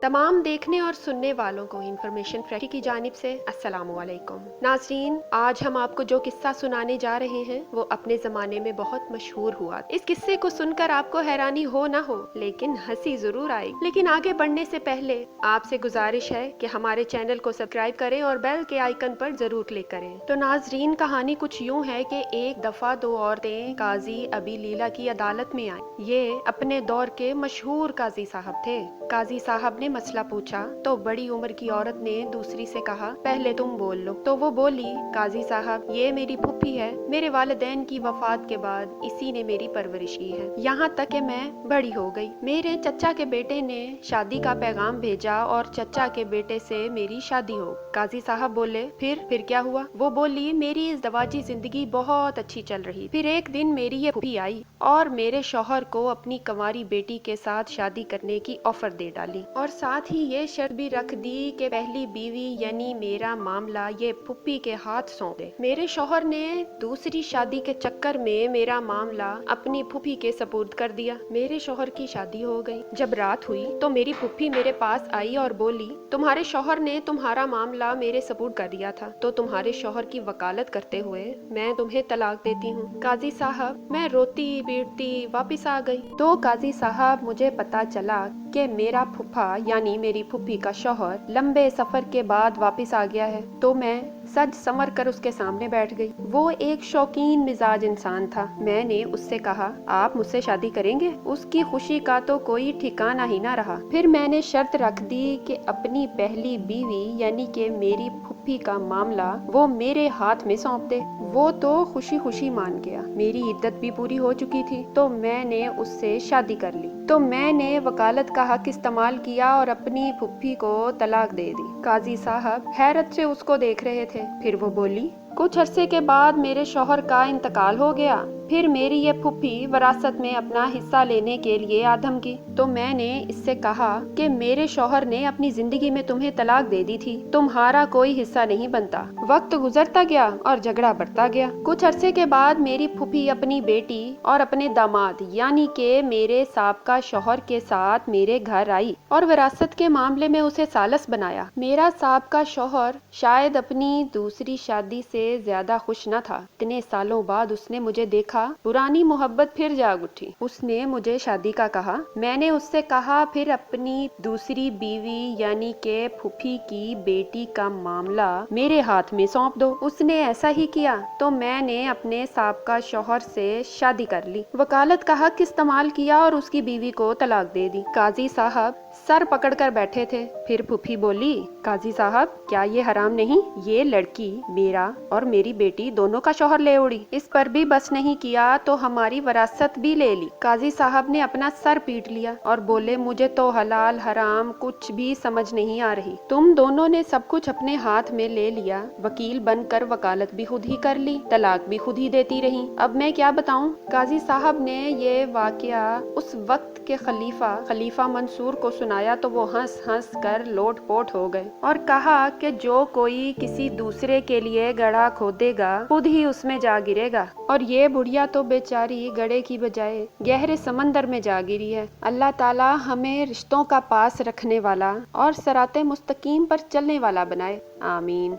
तमाम देखने और सुनने वालों को इन्फॉर्मेशन फ्रेश की जानिब से अस्सलामुअलैकुम। नाज़रीन, आज हम आपको जो किस्सा सुनाने जा रहे हैं वो अपने ज़माने में बहुत मशहूर हुआ। इस किस्से को सुनकर आपको हैरानी हो ना हो, लेकिन हंसी ज़रूर आएगी। लेकिन आगे बढ़ने से पहले आपसे गुजारिश है कि हमारे चैनल को सब्सक्राइब करें और बेल के आइकन पर ज़रूर क्लिक करें। तो नाज़रीन, कहानी कुछ यूँ है कि एक दफ़ा दो औरतें काजी अबी लीला की अदालत में आई। ये अपने दौर के मशहूर काजी साहब थे। काजी साहब ने मसला पूछा तो बड़ी उम्र की औरत ने दूसरी से कहा, पहले तुम बोल लो। तो वो बोली, काजी साहब, ये मेरी फूफी है। मेरे वालिदैन की वफात के बाद इसी ने मेरी परवरिश की है, यहाँ तक कि मैं बड़ी हो गई। मेरे चचा के बेटे ने शादी का पैगाम भेजा और चचा के बेटे से मेरी शादी हो। काजी साहब बोले, फिर क्या हुआ? वो बोली, मेरी इस दवाजी जिंदगी बहुत अच्छी चल रही। फिर एक दिन मेरी ये फूफी आई और मेरे शौहर को अपनी कंवारी बेटी के साथ शादी करने की ऑफर दे डाली और साथ ही ये शर्त भी रख दी कि पहली बीवी यानी मेरा मामला ये फुप्पी के हाथ सौंप दे। मेरे शौहर ने दूसरी शादी के चक्कर में मेरा मामला अपनी फुप्पी के सपुर्द कर दिया। मेरे शौहर की शादी हो गई। जब रात हुई तो मेरी फुप्पी मेरे पास आई और बोली, तुम्हारे शौहर ने तुम्हारा मामला मेरे सपुर्द कर दिया था, तो तुम्हारे शौहर की वकालत करते हुए मैं तुम्हें तलाक देती हूँ। काजी साहब, मैं रोती पीटती वापिस आ गई। तो काजी साहब, मुझे पता चला कि मेरा फूफा यानी मेरी फूफी का शौहर लंबे सफर के बाद वापस आ गया है। तो मैं सज संवर कर उसके सामने बैठ गई। वो एक शौकीन मिजाज इंसान था। मैंने उससे कहा, आप मुझसे शादी करेंगे? उसकी खुशी का तो कोई ठिकाना ही ना रहा। फिर मैंने शर्त रख दी कि अपनी पहली बीवी यानी कि मेरी फूफी का मामला वो मेरे हाथ में सौंप दे। वो तो खुशी खुशी मान गया। मेरी इद्दत भी पूरी हो चुकी थी, तो मैंने उससे शादी कर ली। तो मैंने वकालत का हक इस्तेमाल किया और अपनी फुफ्फी को तलाक दे दी। काजी साहब हैरत से उसको देख रहे थे। फिर वो बोली, कुछ अरसे के बाद मेरे शौहर का इंतकाल हो गया। फिर मेरी ये फुफ्फी विरासत में अपना हिस्सा लेने के लिए आधम की। तो मैंने इससे कहा कि मेरे शौहर ने अपनी जिंदगी में तुम्हें तलाक दे दी थी, तुम्हारा कोई हिस्सा नहीं बनता। वक्त गुजरता गया और झगड़ा बढ़ता गया। कुछ अरसे के बाद मेरी फुफ्फी अपनी बेटी और अपने दामाद यानी के मेरे साबका शौहर के साथ मेरे घर आई और विरासत के मामले में उसे सालस बनाया। मेरा साबका शौहर शायद अपनी दूसरी शादी से ज्यादा खुश न था। इतने सालों बाद उसने मुझे देखा, पुरानी मोहब्बत फिर जाग उठी। उसने मुझे शादी का कहा। मैंने उससे कहा, फिर अपनी दूसरी बीवी यानी के फूफी की बेटी का मामला मेरे हाथ में सौंप दो। उसने ऐसा ही किया। तो मैंने अपने साबका शौहर से शादी कर ली, वकालत का हक इस्तेमाल किया और उसकी बीवी को तलाक दे दी। काजी साहब सर पकड़कर बैठे थे। फिर फूफी बोली, काजी साहब, क्या ये हराम नहीं? ये लड़की मेरा और मेरी बेटी दोनों का शौहर ले उड़ी। इस पर भी बस नहीं किया तो हमारी विरासत भी ले ली। काजी साहब ने अपना सर पीट लिया और बोले, मुझे तो हलाल हराम कुछ भी समझ नहीं आ रही। तुम दोनों ने सब कुछ अपने हाथ में ले लिया। वकील बनकर वकालत भी खुद ही कर ली, तलाक भी खुद ही देती रही। अब मैं क्या बताऊं? काजी साहब ने ये वाकया उस वक्त के खलीफा मंसूर को सुनाया तो वो हंस हंस कर लोट पोट हो गए और कहा कि जो कोई किसी दूसरे के लिए गड्ढा खोदेगा खुद ही उसमें जा गिरेगा। और ये बुढ़िया तो बेचारी गड्ढे की बजाय गहरे समंदर में जा गिरी है। अल्लाह ताला हमें रिश्तों का पास रखने वाला और सराते मुस्तकीम पर चलने वाला बनाए। आमीन।